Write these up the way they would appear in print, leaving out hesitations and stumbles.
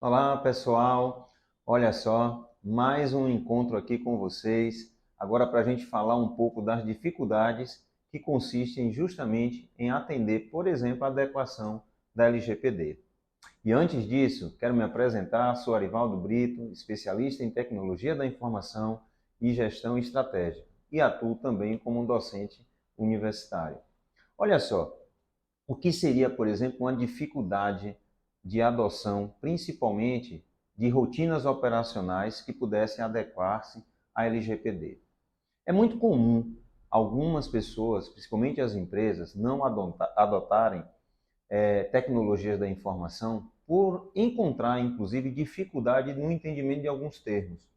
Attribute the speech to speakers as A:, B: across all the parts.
A: Olá, pessoal. Olha só, mais um encontro aqui com vocês. Agora para a gente falar um pouco das dificuldades que consistem justamente em atender, por exemplo, a adequação da LGPD. E antes disso, quero me apresentar. Sou Arivaldo Brito, especialista em tecnologia da informação e gestão estratégica, e atuo também como um docente universitário. Olha só, o que seria, por exemplo, uma dificuldade de adoção, principalmente de rotinas operacionais que pudessem adequar-se à LGPD? É muito comum algumas pessoas, principalmente as empresas, não adotarem tecnologias da informação por encontrar, inclusive, dificuldade no entendimento de alguns termos.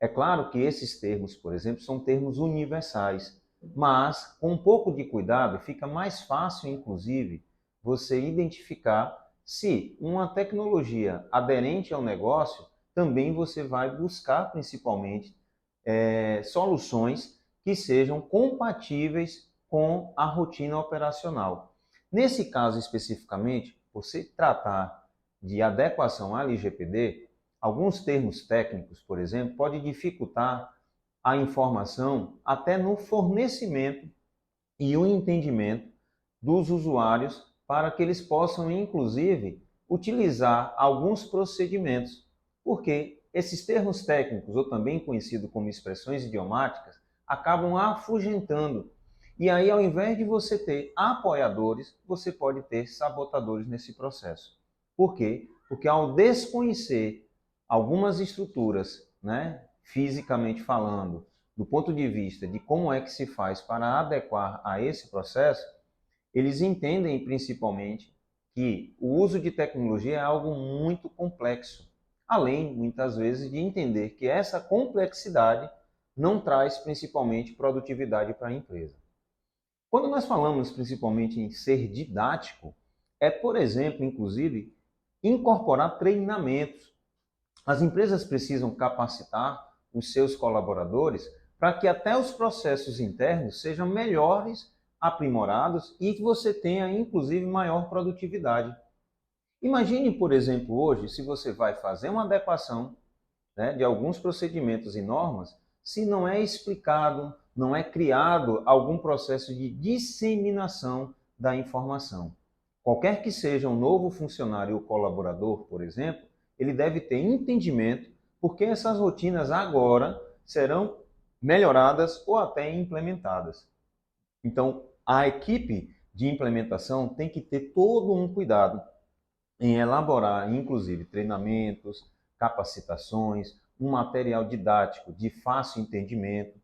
A: É claro que esses termos, por exemplo, são termos universais, mas com um pouco de cuidado fica mais fácil, inclusive, você identificar se uma tecnologia aderente ao negócio também você vai buscar principalmente soluções que sejam compatíveis com a rotina operacional. Nesse caso especificamente, por se tratar de adequação à LGPD, alguns termos técnicos, por exemplo, podem dificultar a informação até no fornecimento e o entendimento dos usuários para que eles possam, inclusive, utilizar alguns procedimentos, porque esses termos técnicos, ou também conhecidos como expressões idiomáticas, acabam afugentando. E aí, ao invés de você ter apoiadores, você pode ter sabotadores nesse processo. Por quê? Porque ao desconhecer algumas estruturas, né, fisicamente falando, do ponto de vista de como é que se faz para adequar a esse processo, eles entendem principalmente que o uso de tecnologia é algo muito complexo, além, muitas vezes, de entender que essa complexidade não traz principalmente produtividade para a empresa. Quando nós falamos principalmente em ser didático, é, por exemplo, inclusive, incorporar treinamentos. As empresas precisam capacitar os seus colaboradores para que até os processos internos sejam melhores, aprimorados e que você tenha, inclusive, maior produtividade. Imagine, por exemplo, hoje, se você vai fazer uma adequação, né, de alguns procedimentos e normas, se não é explicado, não é criado algum processo de disseminação da informação. Qualquer que seja um novo funcionário ou colaborador, por exemplo, ele deve ter entendimento porque essas rotinas agora serão melhoradas ou até implementadas. Então, a equipe de implementação tem que ter todo um cuidado em elaborar, inclusive, treinamentos, capacitações, um material didático de fácil entendimento,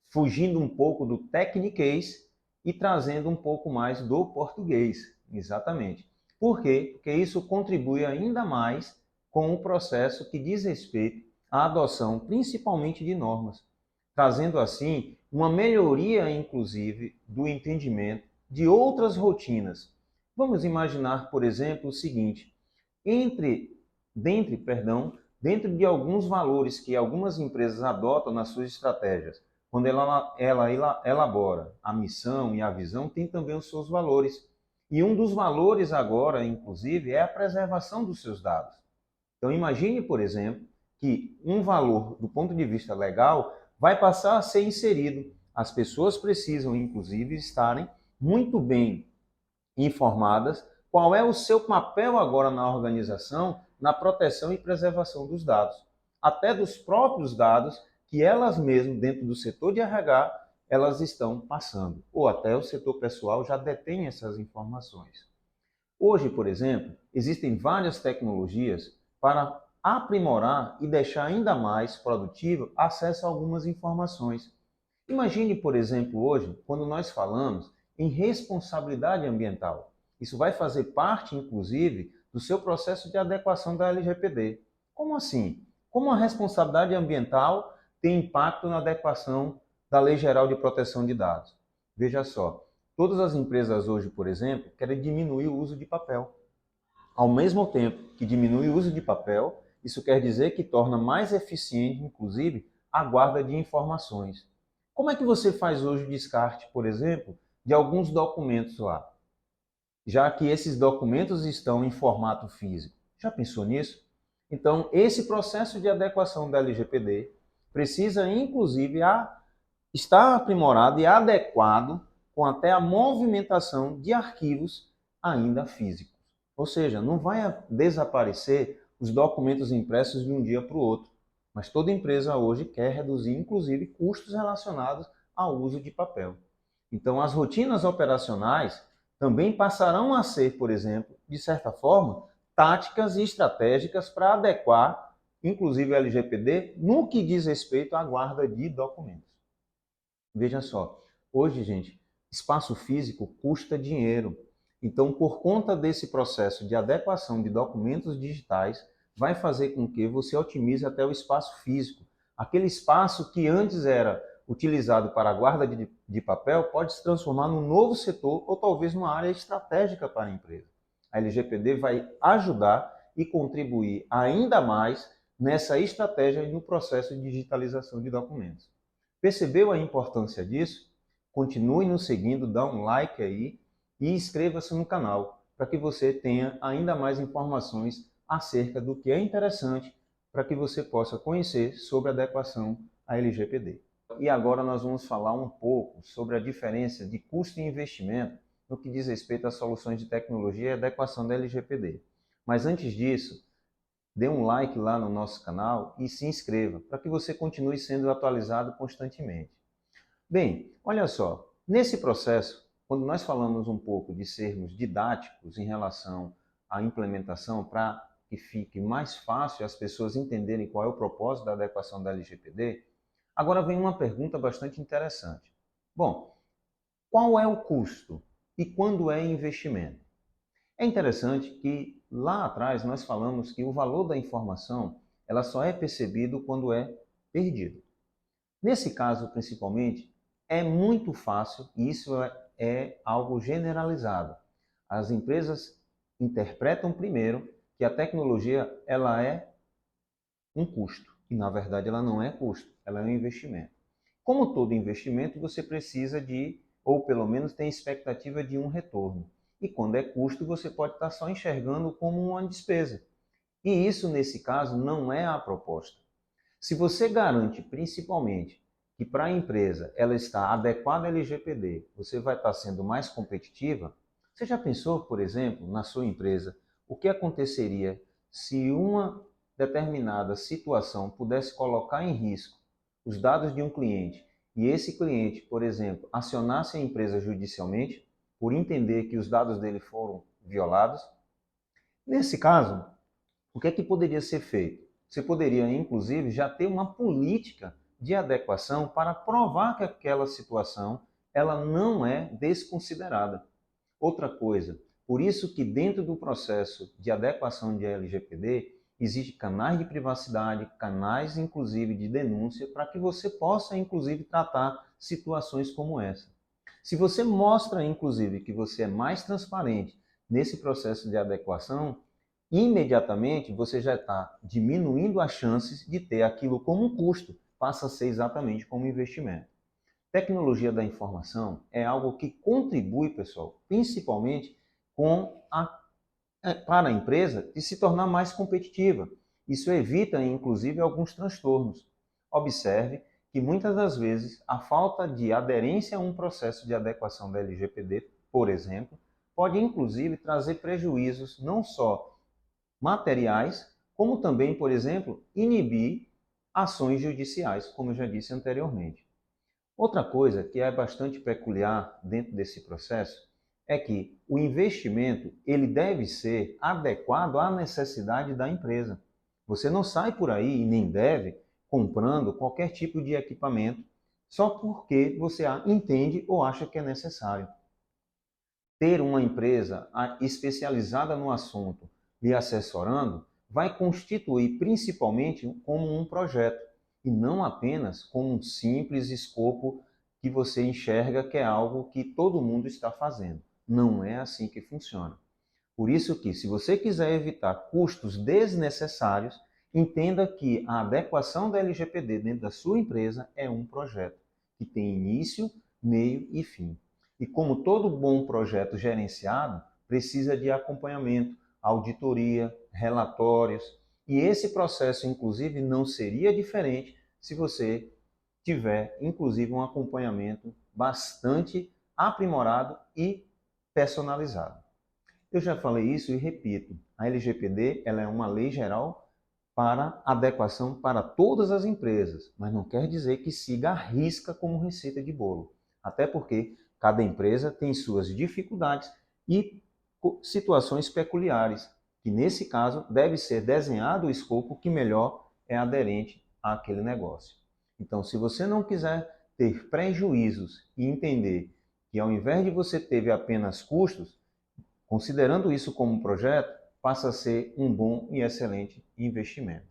A: fugindo um pouco do tecniquez e trazendo um pouco mais do português, exatamente. Por quê? Porque isso contribui ainda mais com o processo que diz respeito à adoção, principalmente de normas, trazendo assim uma melhoria, inclusive, do entendimento de outras rotinas. Vamos imaginar, por exemplo, o seguinte: dentro de alguns valores que algumas empresas adotam nas suas estratégias, quando ela elabora a missão e a visão, tem também os seus valores. E um dos valores agora, inclusive, é a preservação dos seus dados. Então, imagine, por exemplo, que um valor, do ponto de vista legal, vai passar a ser inserido. As pessoas precisam, inclusive, estarem muito bem informadas qual é o seu papel agora na organização, na proteção e preservação dos dados, até dos próprios dados que elas mesmas, dentro do setor de RH, elas estão passando, ou até o setor pessoal já detém essas informações. Hoje, por exemplo, existem várias tecnologias para aprimorar e deixar ainda mais produtivo acesso a algumas informações. Imagine, por exemplo, hoje, quando nós falamos em responsabilidade ambiental. Isso vai fazer parte, inclusive, do seu processo de adequação da LGPD. Como assim? Como a responsabilidade ambiental tem impacto na adequação da Lei Geral de Proteção de Dados? Veja só, todas as empresas hoje, por exemplo, querem diminuir o uso de papel. Ao mesmo tempo que diminui o uso de papel, isso quer dizer que torna mais eficiente, inclusive, a guarda de informações. Como é que você faz hoje o descarte, por exemplo, de alguns documentos lá, já que esses documentos estão em formato físico? Já pensou nisso? Então, esse processo de adequação da LGPD precisa, inclusive, estar aprimorado e adequado com até a movimentação de arquivos ainda físicos. Ou seja, não vai desaparecer os documentos impressos de um dia para o outro, mas toda empresa hoje quer reduzir, inclusive, custos relacionados ao uso de papel. Então, as rotinas operacionais também passarão a ser, por exemplo, de certa forma, táticas e estratégicas para adequar, inclusive, o LGPD no que diz respeito à guarda de documentos. Veja só, hoje, gente, espaço físico custa dinheiro. Então, por conta desse processo de adequação de documentos digitais, vai fazer com que você otimize até o espaço físico. Aquele espaço que antes era utilizado para a guarda de papel pode se transformar num novo setor ou talvez numa área estratégica para a empresa. A LGPD vai ajudar e contribuir ainda mais nessa estratégia e no processo de digitalização de documentos. Percebeu a importância disso? Continue nos seguindo, dá um like aí e inscreva-se no canal para que você tenha ainda mais informações acerca do que é interessante para que você possa conhecer sobre a adequação à LGPD. E agora nós vamos falar um pouco sobre a diferença de custo e investimento no que diz respeito às soluções de tecnologia e adequação da LGPD. Mas antes disso, dê um like lá no nosso canal e se inscreva para que você continue sendo atualizado constantemente. Bem, olha só, nesse processo, quando nós falamos um pouco de sermos didáticos em relação à implementação para que fique mais fácil as pessoas entenderem qual é o propósito da adequação da LGPD, agora vem uma pergunta bastante interessante. Bom, qual é o custo e quando é investimento? É interessante que lá atrás nós falamos que o valor da informação ela só é percebido quando é perdido. Nesse caso, principalmente, é muito fácil e isso é algo generalizado. As empresas interpretam primeiro que a tecnologia ela é um custo e na verdade ela não é custo, ela é um investimento. Como todo investimento, você precisa de, ou pelo menos tem expectativa de um retorno. E quando é custo, você pode estar só enxergando como uma despesa. E isso, nesse caso, não é a proposta. Se você garante, principalmente, que para a empresa ela está adequada à LGPD, você vai estar sendo mais competitiva, você já pensou, por exemplo, na sua empresa, o que aconteceria se uma determinada situação pudesse colocar em risco os dados de um cliente e esse cliente, por exemplo, acionasse a empresa judicialmente por entender que os dados dele foram violados? Nesse caso, o que é que poderia ser feito? Você poderia, inclusive, já ter uma política de adequação para provar que aquela situação ela não é desconsiderada. Outra coisa, por isso que dentro do processo de adequação de LGPD, existem canais de privacidade, canais inclusive de denúncia, para que você possa inclusive tratar situações como essa. Se você mostra inclusive que você é mais transparente nesse processo de adequação, imediatamente você já está diminuindo as chances de ter aquilo como um custo, passa a ser exatamente como um investimento. Tecnologia da informação é algo que contribui, pessoal, principalmente para a empresa de se tornar mais competitiva. Isso evita, inclusive, alguns transtornos. Observe que muitas das vezes a falta de aderência a um processo de adequação da LGPD, por exemplo, pode inclusive trazer prejuízos não só materiais, como também, por exemplo, inibir ações judiciais, como eu já disse anteriormente. Outra coisa que é bastante peculiar dentro desse processo é que o investimento ele deve ser adequado à necessidade da empresa. Você não sai por aí e nem deve comprando qualquer tipo de equipamento só porque você entende ou acha que é necessário. Ter uma empresa especializada no assunto lhe assessorando vai constituir principalmente como um projeto e não apenas como um simples escopo que você enxerga que é algo que todo mundo está fazendo. Não é assim que funciona. Por isso que, se você quiser evitar custos desnecessários, entenda que a adequação da LGPD dentro da sua empresa é um projeto que tem início, meio e fim. E como todo bom projeto gerenciado, precisa de acompanhamento, auditoria, relatórios. E esse processo, inclusive, não seria diferente se você tiver, inclusive, um acompanhamento bastante aprimorado e personalizado. Eu já falei isso e repito, a LGPD ela é uma lei geral para adequação para todas as empresas, mas não quer dizer que siga à risca como receita de bolo. Até porque cada empresa tem suas dificuldades e situações peculiares, que nesse caso deve ser desenhado o escopo que melhor é aderente àquele negócio. Então, se você não quiser ter prejuízos e entender que ao invés de você ter apenas custos, considerando isso como um projeto, passa a ser um bom e excelente investimento.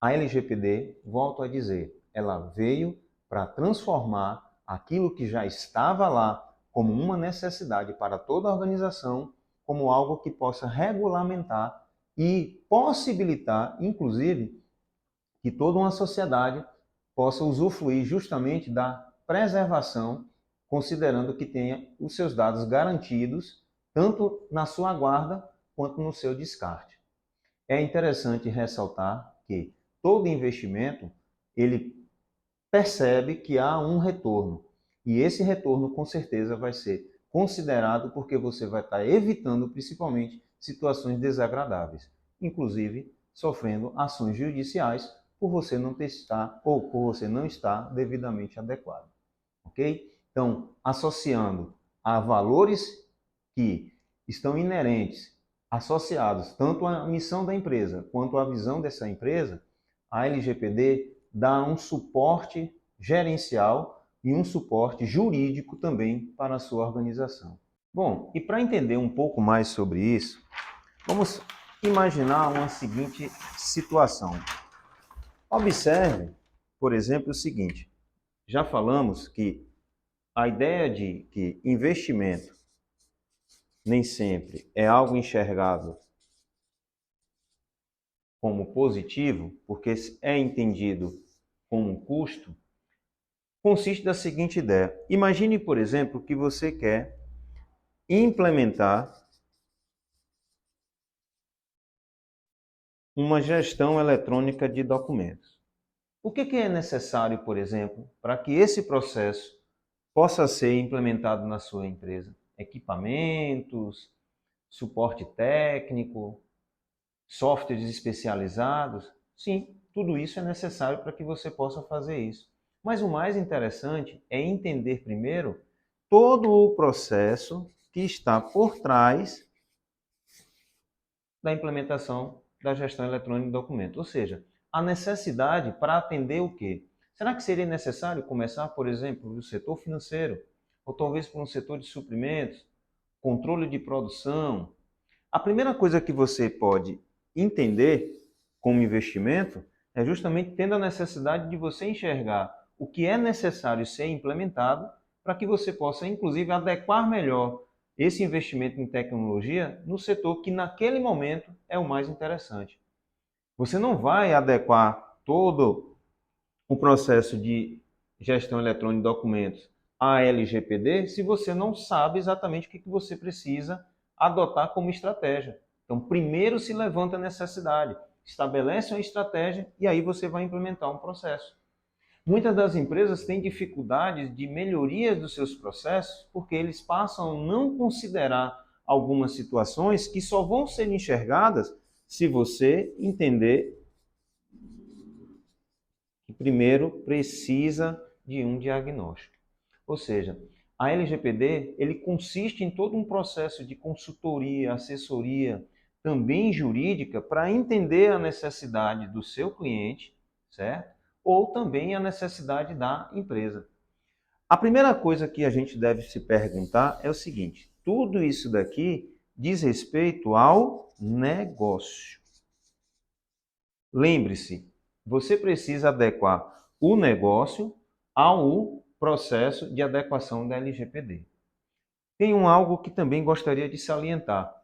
A: A LGPD, volto a dizer, ela veio para transformar aquilo que já estava lá como uma necessidade para toda a organização, como algo que possa regulamentar e possibilitar, inclusive, que toda uma sociedade possa usufruir justamente da preservação, considerando que tenha os seus dados garantidos, tanto na sua guarda quanto no seu descarte. É interessante ressaltar que todo investimento, ele percebe que há um retorno. E esse retorno, com certeza, vai ser considerado porque você vai estar evitando, principalmente, situações desagradáveis, inclusive sofrendo ações judiciais por você não testar ou por você não estar devidamente adequado. Ok? Então, associando a valores que estão inerentes, associados tanto à missão da empresa quanto à visão dessa empresa, a LGPD dá um suporte gerencial e um suporte jurídico também para a sua organização. Bom, e para entender um pouco mais sobre isso, vamos imaginar uma seguinte situação. Observe, por exemplo, o seguinte: já falamos que a ideia de que investimento nem sempre é algo enxergado como positivo, porque é entendido como um custo, consiste da seguinte ideia. Imagine, por exemplo, que você quer implementar uma gestão eletrônica de documentos. O que é necessário, por exemplo, para que esse processo possa ser implementado na sua empresa? Equipamentos, suporte técnico, softwares especializados? Sim, tudo isso é necessário para que você possa fazer isso. Mas o mais interessante é entender primeiro todo o processo que está por trás da implementação da gestão eletrônica de documentos. Ou seja, a necessidade para atender o quê? Será que seria necessário começar, por exemplo, do setor financeiro, ou talvez por um setor de suprimentos, controle de produção? A primeira coisa que você pode entender como investimento é justamente tendo a necessidade de você enxergar o que é necessário ser implementado para que você possa, inclusive, adequar melhor esse investimento em tecnologia no setor que naquele momento é o mais interessante. Você não vai adequar todo o processo de gestão eletrônica de documentos à LGPD se você não sabe exatamente o que você precisa adotar como estratégia. Então, primeiro se levanta a necessidade, estabelece uma estratégia e aí você vai implementar um processo. Muitas das empresas têm dificuldades de melhoria dos seus processos porque eles passam a não considerar algumas situações que só vão ser enxergadas se você entender que primeiro precisa de um diagnóstico. Ou seja, a LGPD ele consiste em todo um processo de consultoria, assessoria, também jurídica, para entender a necessidade do seu cliente, certo? Ou também a necessidade da empresa. A primeira coisa que a gente deve se perguntar é o seguinte: tudo isso daqui diz respeito ao negócio. Lembre-se, você precisa adequar o negócio ao processo de adequação da LGPD. Tem algo que também gostaria de salientar.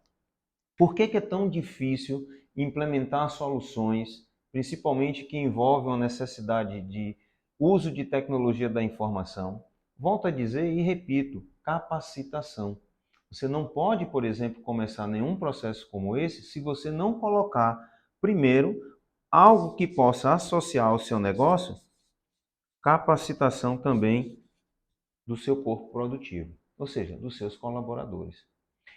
A: Por que é tão difícil implementar soluções, principalmente que envolvem a necessidade de uso de tecnologia da informação? Volto a dizer e repito, capacitação. Você não pode, por exemplo, começar nenhum processo como esse se você não colocar Primeiro, algo que possa associar ao seu negócio, capacitação também do seu corpo produtivo, ou seja, dos seus colaboradores.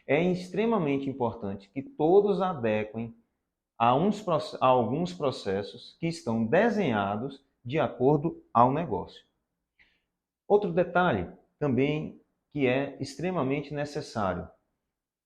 A: É extremamente importante que todos adequem a alguns processos que estão desenhados de acordo ao negócio. Outro detalhe também que é extremamente necessário,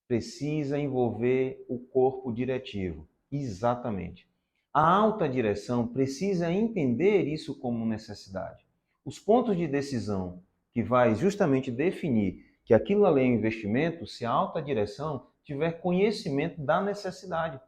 A: precisa envolver o corpo diretivo. Exatamente. A alta direção precisa entender isso como necessidade. Os pontos de decisão que vai justamente definir que aquilo ali é um investimento, se a alta direção tiver conhecimento da necessidade.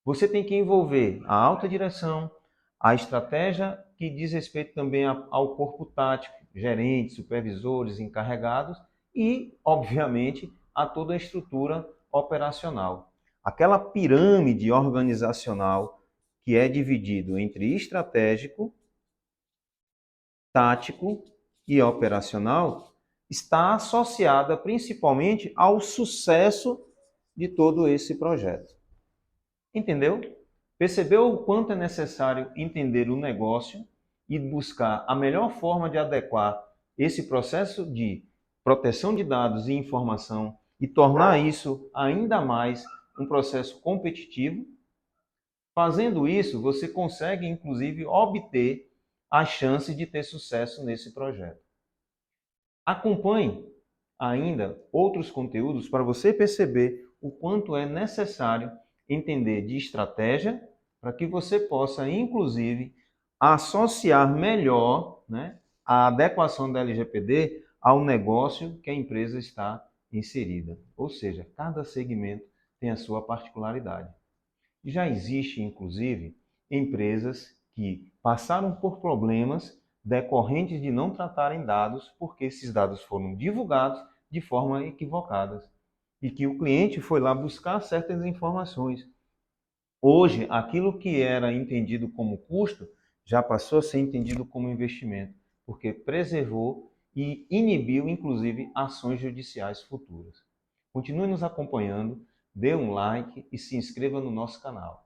A: Você tem que envolver a alta direção, a estratégia que diz respeito também ao corpo tático, gerentes, supervisores, encarregados e, obviamente, a toda a estrutura operacional. Aquela pirâmide organizacional que é dividido entre estratégico, tático e operacional está associada principalmente ao sucesso de todo esse projeto. Entendeu? Percebeu o quanto é necessário entender o negócio e buscar a melhor forma de adequar esse processo de proteção de dados e informação e tornar isso ainda mais um processo competitivo? Fazendo isso, você consegue, inclusive, obter a chance de ter sucesso nesse projeto. Acompanhe ainda outros conteúdos para você perceber o quanto é necessário entender de estratégia para que você possa, inclusive, associar melhor, né, a adequação da LGPD ao negócio que a empresa está inserida. Ou seja, cada segmento tem a sua particularidade. Já existe, inclusive, empresas que passaram por problemas decorrentes de não tratarem dados porque esses dados foram divulgados de forma equivocada e que o cliente foi lá buscar certas informações. Hoje, aquilo que era entendido como custo já passou a ser entendido como investimento, porque preservou e inibiu, inclusive, ações judiciais futuras. Continue nos acompanhando, dê um like e se inscreva no nosso canal.